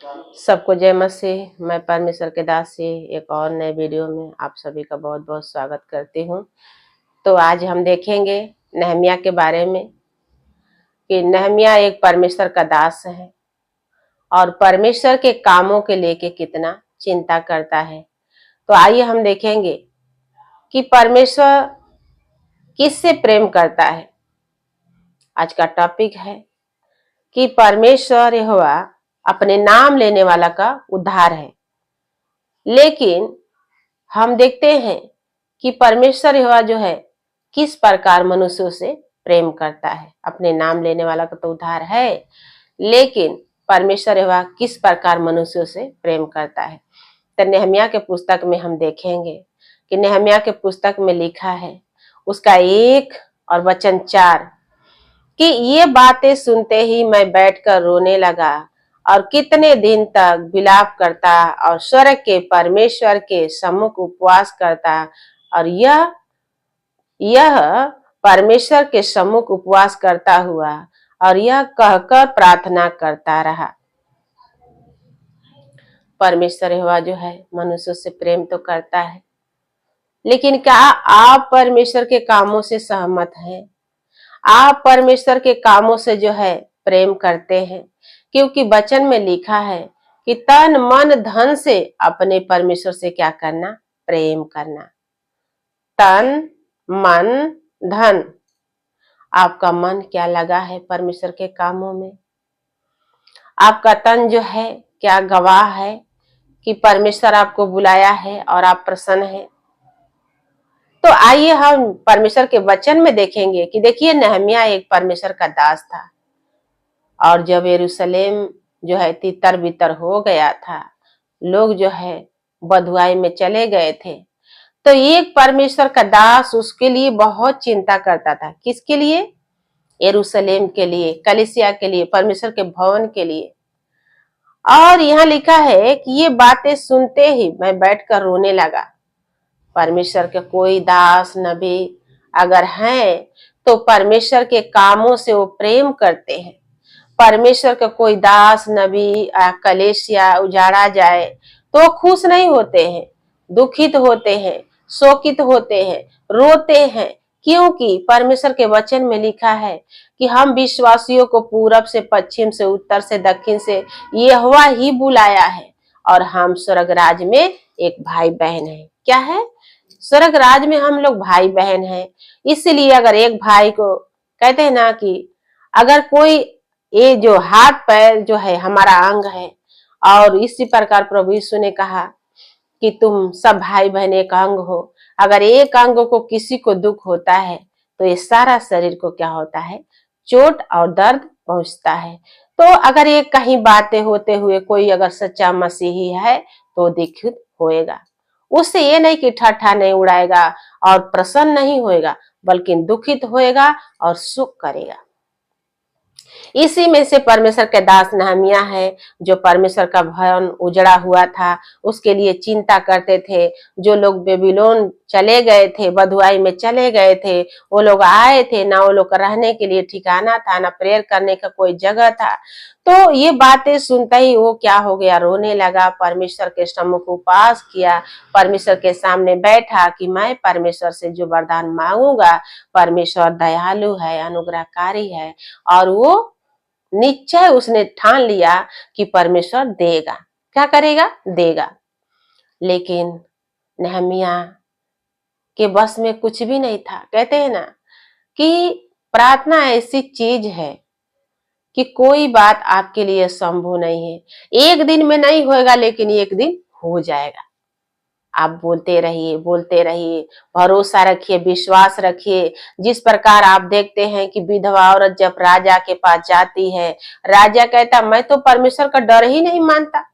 सबको जय मसीह। मैं परमेश्वर के दासी एक और नए वीडियो में आप सभी का बहुत बहुत स्वागत करती हूँ। तो आज हम देखेंगे नहमिया के बारे में कि नहमिया एक परमेश्वर का दास है और परमेश्वर के कामों के लेके कितना चिंता करता है। तो आइए हम देखेंगे कि परमेश्वर किससे प्रेम करता है। आज का टॉपिक है कि परमेश्वर यहोवा अपने नाम लेने वाला का उद्धार है। लेकिन हम देखते हैं कि परमेश्वर यहोवा जो है किस प्रकार मनुष्यों से प्रेम करता है। अपने नाम लेने वाला का तो उद्धार है, लेकिन परमेश्वर यहोवा किस प्रकार मनुष्यों से प्रेम करता है। तो नहमिया के पुस्तक में हम देखेंगे कि नहमिया के पुस्तक में लिखा है उसका 1 और वचन 4 कि ये बातें सुनते ही मैं बैठकर रोने लगा और कितने दिन तक विलाप करता और स्वर्ग के परमेश्वर के सम्मुख उपवास करता और यह परमेश्वर के सम्मुख उपवास करता हुआ और यह कहकर प्रार्थना करता रहा। परमेश्वर यहोवा जो है मनुष्यों से प्रेम तो करता है, लेकिन क्या आप परमेश्वर के कामों से सहमत हैं? आप परमेश्वर के कामों से जो है प्रेम करते हैं? क्योंकि वचन में लिखा है कि तन मन धन से अपने परमेश्वर से क्या करना? प्रेम करना। तन मन धन, आपका मन क्या लगा है परमेश्वर के कामों में? आपका तन जो है क्या गवाह है कि परमेश्वर आपको बुलाया है और आप प्रसन्न हैं? तो आइए हम परमेश्वर के वचन में देखेंगे कि देखिए नहमिया एक परमेश्वर का दास था और जब यरूशलेम जो है तितर बितर हो गया था, लोग जो है बधुआई में चले गए थे, तो एक परमेश्वर का दास उसके लिए बहुत चिंता करता था। किसके लिए? यरूशलेम के लिए, कलीसिया के लिए, परमेश्वर के भवन के लिए। और यहाँ लिखा है कि ये बातें सुनते ही मैं बैठकर रोने लगा। परमेश्वर के कोई दास नबी अगर हैं तो परमेश्वर के कामों से वो प्रेम करते हैं। परमेश्वर का कोई दास नबी कलीसिया उजाड़ा जाए तो खुश नहीं होते हैं, दुखित होते हैं, शोकित होते हैं, रोते हैं, क्योंकि परमेश्वर के वचन में लिखा है कि हम विश्वासियों को पूरब से पश्चिम से उत्तर से दक्षिण से यहोवा ही बुलाया है और हम स्वर्ग राज में एक भाई बहन है। क्या है? स्वर्ग राज में हम लोग भाई बहन हैं। इसलिए अगर एक भाई को कहते हैं ना कि अगर कोई ये जो हाथ पैर जो है हमारा अंग है, और इसी प्रकार प्रभु यीशु ने कहा कि तुम सब भाई बहन एक अंग हो। अगर एक अंग को किसी को दुख होता है तो ये सारा शरीर को क्या होता है? चोट और दर्द पहुंचता है। तो अगर ये कहीं बातें होते हुए कोई अगर सच्चा मसीही है तो दुखित होएगा। उससे ये नहीं कि ठट्ठा नहीं उड़ाएगा और प्रसन्न नहीं होएगा, बल्कि दुखित होएगा और सुख करेगा। इसी में से परमेश्वर के दास नहमिया है जो परमेश्वर का भवन उजड़ा हुआ था उसके लिए चिंता करते थे। जो लोग बेबीलोन चले गए थे, बधुआई में चले गए थे, वो लोग आए थे ना, वो लोग रहने के लिए ठिकाना था ना, प्रेयर करने का कोई जगह था। तो ये बातें सुनते ही वो क्या हो गया? रोने लगा। परमेश्वर के सम्मुख उपवास किया, परमेश्वर के सामने बैठा कि मैं परमेश्वर से जो वरदान मांगूंगा, परमेश्वर दयालु है, अनुग्रहकारी है और वो निश्चय उसने ठान लिया कि परमेश्वर देगा। क्या करेगा? देगा। लेकिन नहमिया के बस में कुछ भी नहीं था। कहते हैं ना कि प्रार्थना ऐसी चीज है कि कोई बात आपके लिए संभव नहीं है। एक दिन में नहीं होएगा, लेकिन एक दिन हो जाएगा। आप बोलते रहिए, भरोसा रखिए, विश्वास रखिए। जिस प्रकार आप देखते हैं कि विधवा औरत जब राजा के पास जाती है, राजा कहता मैं तो परमेश्वर का डर ही नहीं मानता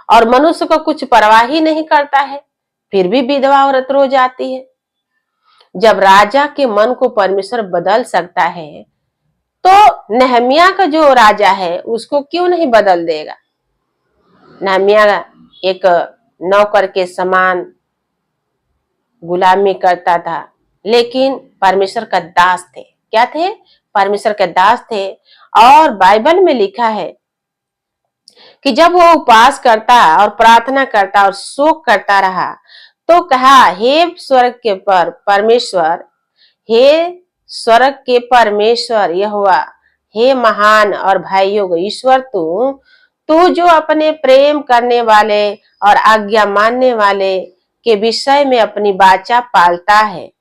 और मनुष्य को कुछ परवाह ही नहीं करता है, फिर भी विधवा औरत रो जाती है। जब राजा के मन को परमेश्वर बदल सकता है तो नहमिया का जो राजा है उसको क्यों नहीं बदल देगा? नहमिया एक नौकर के समान गुलामी करता था, लेकिन परमेश्वर का दास थे। क्या थे? परमेश्वर के दास थे। और बाइबल में लिखा है कि जब वो उपवास करता और प्रार्थना करता और शोक करता रहा, तो कहा, हे स्वर्ग के परमेश्वर, हे स्वर्ग के परमेश्वर यहोवा, हे महान और भाइयों ईश्वर, तू तू जो अपने प्रेम करने वाले और आज्ञा मानने वाले के विषय में अपनी वाचा पालता है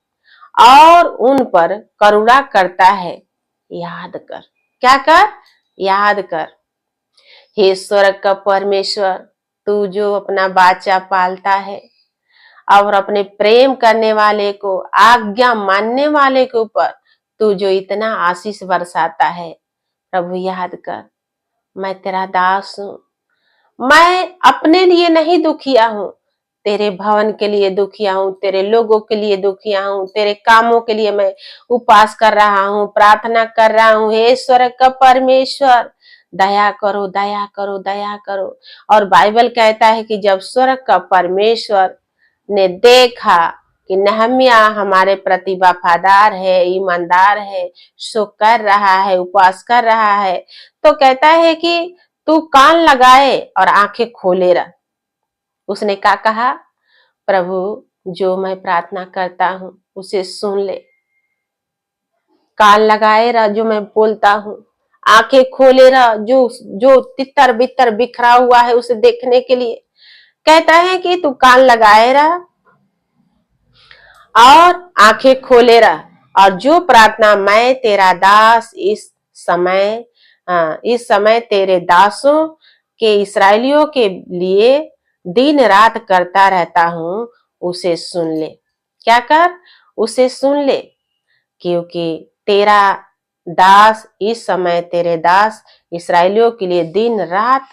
और उन पर करुणा करता है, याद कर। क्या कर? याद कर। हे स्वर्ग का परमेश्वर, तू जो अपना वाचा पालता है और अपने प्रेम करने वाले को, आज्ञा मानने वाले के ऊपर तू जो इतना आशीष बरसाता है, प्रभु याद कर, मैं तेरा दास हूँ। मैं अपने लिए नहीं दुखिया हूँ, तेरे भवन के लिए दुखिया हूँ, तेरे लोगों के लिए दुखिया हूँ, तेरे कामों के लिए मैं उपवास कर रहा हूँ, प्रार्थना कर रहा हूँ। हे स्वर्ग का परमेश्वर, दया करो, दया करो, दया करो। और बाइबल कहता है कि जब स्वर्ग का परमेश्वर ने देखा कि नहम्या हमारे प्रति वफादार है, ईमानदार है, सो कर रहा है, उपवास कर रहा है, तो कहता है कि तू कान लगाए और आंखें खोले रह। उसने क्या कहा? प्रभु, जो मैं प्रार्थना करता हूँ उसे सुन ले, कान लगाए रह जो मैं बोलता हूँ, आंखें खोले रह जो जो तितर बितर बिखरा हुआ है उसे देखने के लिए। कहता है कि तू कान लगाए रह और आंखें खोले रह, और जो प्रार्थना मैं तेरा दास इस समय तेरे दासों के इसराइलियों के लिए दिन रात करता रहता हूँ, उसे सुन ले। क्या कर? उसे सुन ले, क्योंकि तेरा दास इस समय तेरे दास इसराइलियों के लिए दिन रात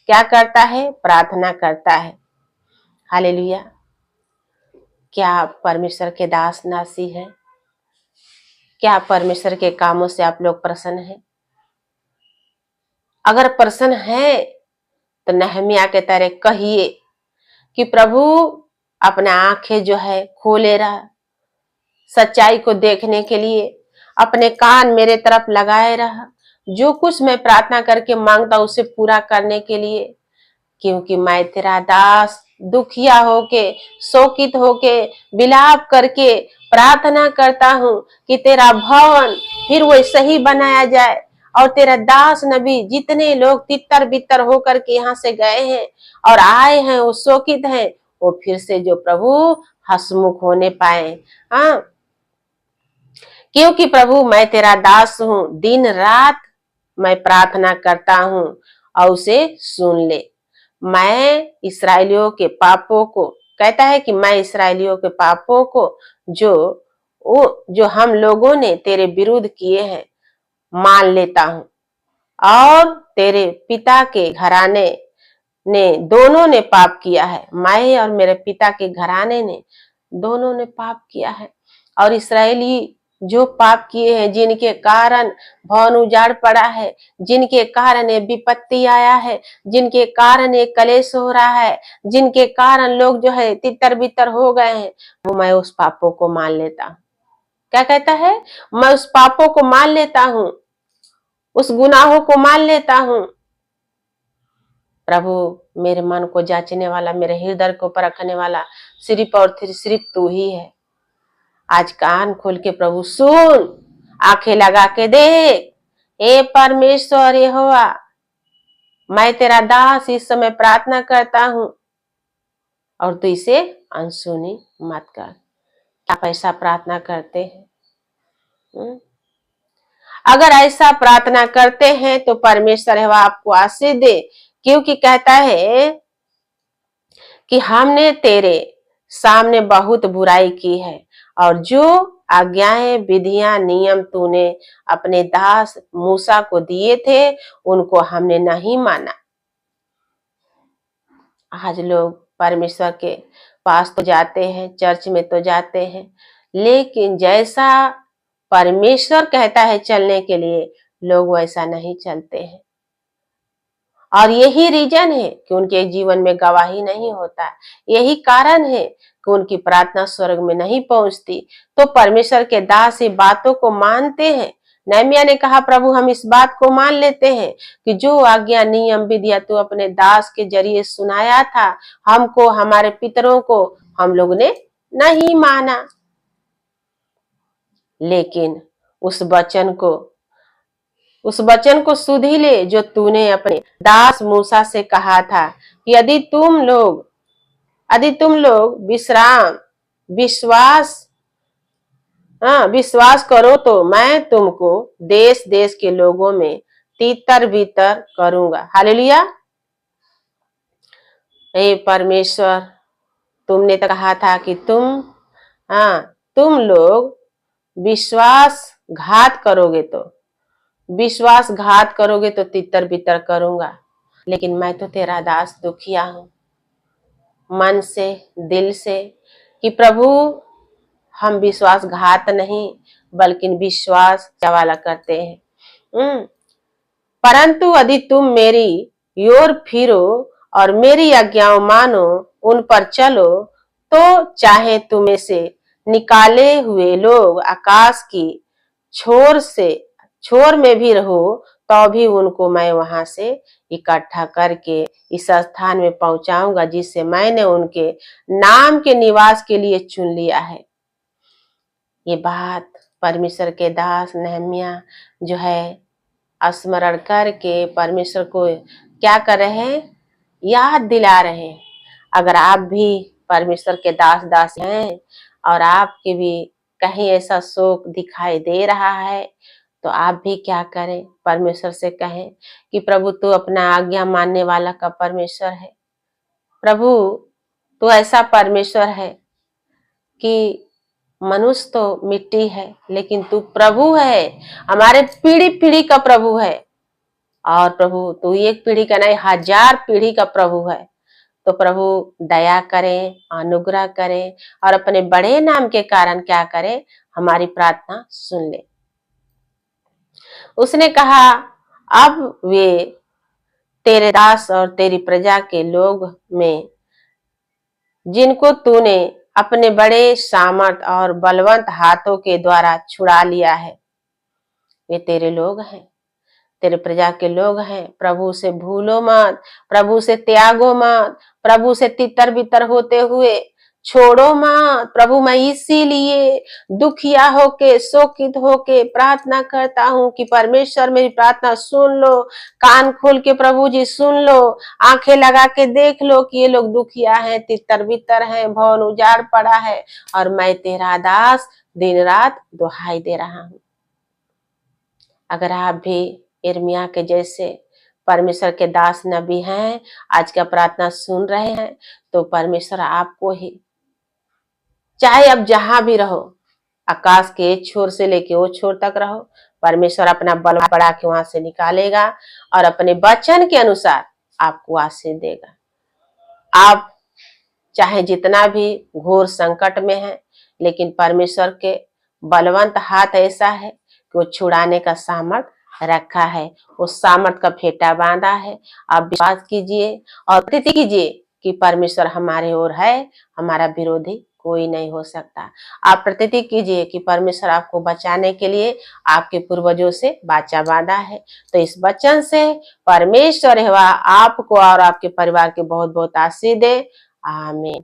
क्या करता है? प्रार्थना करता है। हालेलुया। क्या परमेश्वर के दास नासी है? क्या परमेश्वर के कामों से आप लोग प्रसन्न हैं? अगर प्रसन्न है तो नहम्या के तरह कहिए कि प्रभु, अपना आंखें जो है खोले रहा, सच्चाई को देखने के लिए अपने कान मेरे तरफ लगाए रहा, जो कुछ मैं प्रार्थना करके मांगता उसे पूरा करने के लिए, क्योंकि मैं तेरा दास दुखिया होके, शोकित होके, विलाप करके प्रार्थना करता हूँ कि तेरा भवन फिर वैसे ही बनाया जाए, और तेरा दास नबी जितने लोग तितर बितर होकर के यहाँ से गए हैं और आए हैं, वो शोकित हैं, वो फिर से जो प्रभु हसमुख होने पाए। हाँ, क्योंकि प्रभु मैं तेरा दास हूँ, दिन रात मैं प्रार्थना करता हूँ और उसे सुन ले। मैं इसराइलियों के पापों को, कहता है कि मैं इसराइलियों के पापों को जो हम लोगों ने तेरे विरुद्ध किए हैं मान लेता हूँ, और तेरे पिता के घराने ने दोनों ने पाप किया है। मैं और मेरे पिता के घराने ने दोनों ने पाप किया है, और इसराइली जो पाप किए हैं, जिनके कारण भवन उजाड़ पड़ा है, जिनके कारण ये विपत्ति आया है, जिनके कारण ये कलेश हो रहा है, जिनके कारण लोग जो है तितर बितर हो गए हैं, वो मैं उस पापों को मान लेता हूँ। क्या कहता है? मैं उस पापों को मान लेता हूँ, उस गुनाहों को मान लेता हूँ। प्रभु, मेरे मन को जांचने वाला, मेरे हृदय को परखने वाला सिर्फ और सिर्फ तू ही है। आज कान खोल के प्रभु सुन, आंखें लगा के देख। हे परमेश्वर यहोवा, मैं तेरा दास इस समय प्रार्थना करता हूँ और तू इसे अनसुनी मत कर। आप ऐसा प्रार्थना करते हैं? अगर ऐसा प्रार्थना करते हैं तो परमेश्वर है आपको आशीष दे, क्योंकि कहता है कि हमने तेरे सामने बहुत बुराई की है, और जो आज्ञाएं, विधियां, नियम तूने अपने दास मूसा को दिए थे उनको हमने नहीं माना। आज लोग परमेश्वर के पास तो जाते हैं, चर्च में तो जाते हैं, लेकिन जैसा परमेश्वर कहता है चलने के लिए लोग वैसा नहीं चलते हैं, और यही रीजन है कि उनके जीवन में गवाही नहीं होता। यही कारण है कि उनकी प्रार्थना स्वर्ग में नहीं पहुंचती। तो परमेश्वर के दास बातों को मानते हैं, नहम्याह ने कहा, प्रभु हम इस बात को मान लेते हैं कि जो आज्ञा नियम विधिया तू अपने दास के जरिए सुनाया था, हमको हमारे पितरों को हम लोग ने नहीं माना, लेकिन उस वचन को सुध ही ले जो तूने अपने दास मूसा से कहा था कि यदि तुम लोग विश्वास करो तो मैं तुमको देश देश के लोगों में तितर बितर करूंगा। हालेलुया। हे परमेश्वर, तुमने तो कहा था कि तुम लोग विश्वासघात करोगे तो तितर बितर करूंगा। लेकिन मैं तो तेरा दास दुखिया हूं मन से, दिल से, कि प्रभु हम विश्वासघात नहीं बल्कि विश्वास वाला करते हैं। परंतु यदि तुम मेरी ओर फिरो और मेरी आज्ञाओं मानो, उन पर चलो, तो चाहे तुम्हें से निकाले हुए लोग आकाश की छोर में भी रहो, तो भी उनको मैं वहां से इकट्ठा करके इस स्थान में पहुंचाऊंगा जिसे मैंने उनके नाम के निवास के लिए चुन लिया है। ये बात परमेश्वर के दास नहम्याह जो है स्मरण करके परमेश्वर को क्या कर रहे हैं, याद दिला रहे हैं। अगर आप भी परमेश्वर के दास हैं और आपके भी कहीं ऐसा शोक दिखाई दे रहा है, तो आप भी क्या करें, परमेश्वर से कहें कि प्रभु तू अपना आज्ञा मानने वाला का परमेश्वर है। प्रभु तू ऐसा परमेश्वर है कि मनुष्य तो मिट्टी है लेकिन तू प्रभु है, हमारे पीढ़ी पीढ़ी का प्रभु है। और प्रभु तू एक पीढ़ी का नहीं, 1000 पीढ़ी का प्रभु है। तो प्रभु दया करें, अनुग्रह करें और अपने बड़े नाम के कारण क्या करें, हमारी प्रार्थना सुन ले। उसने कहा, अब वे तेरे दास और तेरी प्रजा के लोग में जिनको तूने अपने बड़े सामर्थ और बलवंत हाथों के द्वारा छुड़ा लिया है, वे तेरे लोग हैं, तेरे प्रजा के लोग हैं। प्रभु से भूलो मत, प्रभु से त्यागो मत, प्रभु से तितर बितर होते हुए छोड़ो मत। प्रभु मैं इसीलिए दुखिया होके शोकित होके प्रार्थना करता हूँ कि परमेश्वर मेरी प्रार्थना सुन लो। कान खोल के प्रभु जी सुन लो, आंखें लगा के देख लो कि ये लोग दुखिया हैं, तितर बितर हैं, भवन उजाड़ पड़ा है और मैं तेरा दास दिन रात दुहाई दे रहा हूँ। अगर आप भी यिर्मयाह के जैसे परमेश्वर के दास नबी हैं, आज का प्रार्थना सुन रहे हैं, तो परमेश्वर आपको ही, चाहे अब जहां भी रहो, आकाश के एक छोर से लेके वो छोर तक रहो, परमेश्वर अपना बल बढ़ा के वहां से निकालेगा और अपने वचन के अनुसार आपको आशीष देगा। आप चाहे जितना भी घोर संकट में है, लेकिन परमेश्वर के बलवंत हाथ ऐसा है कि वो छुड़ाने का सामर्थ रखा है, उस सामर्थ का फेटा बांधा है। आप विश्वास कीजिए और प्रतीति कीजिए कि परमेश्वर हमारे ओर है, हमारा विरोधी कोई नहीं हो सकता। आप प्रतीति कीजिए कि परमेश्वर आपको बचाने के लिए आपके पूर्वजों से वाचा बांधा है। तो इस वचन से परमेश्वर आपको और आपके परिवार के बहुत बहुत आशीष दे। आमीन।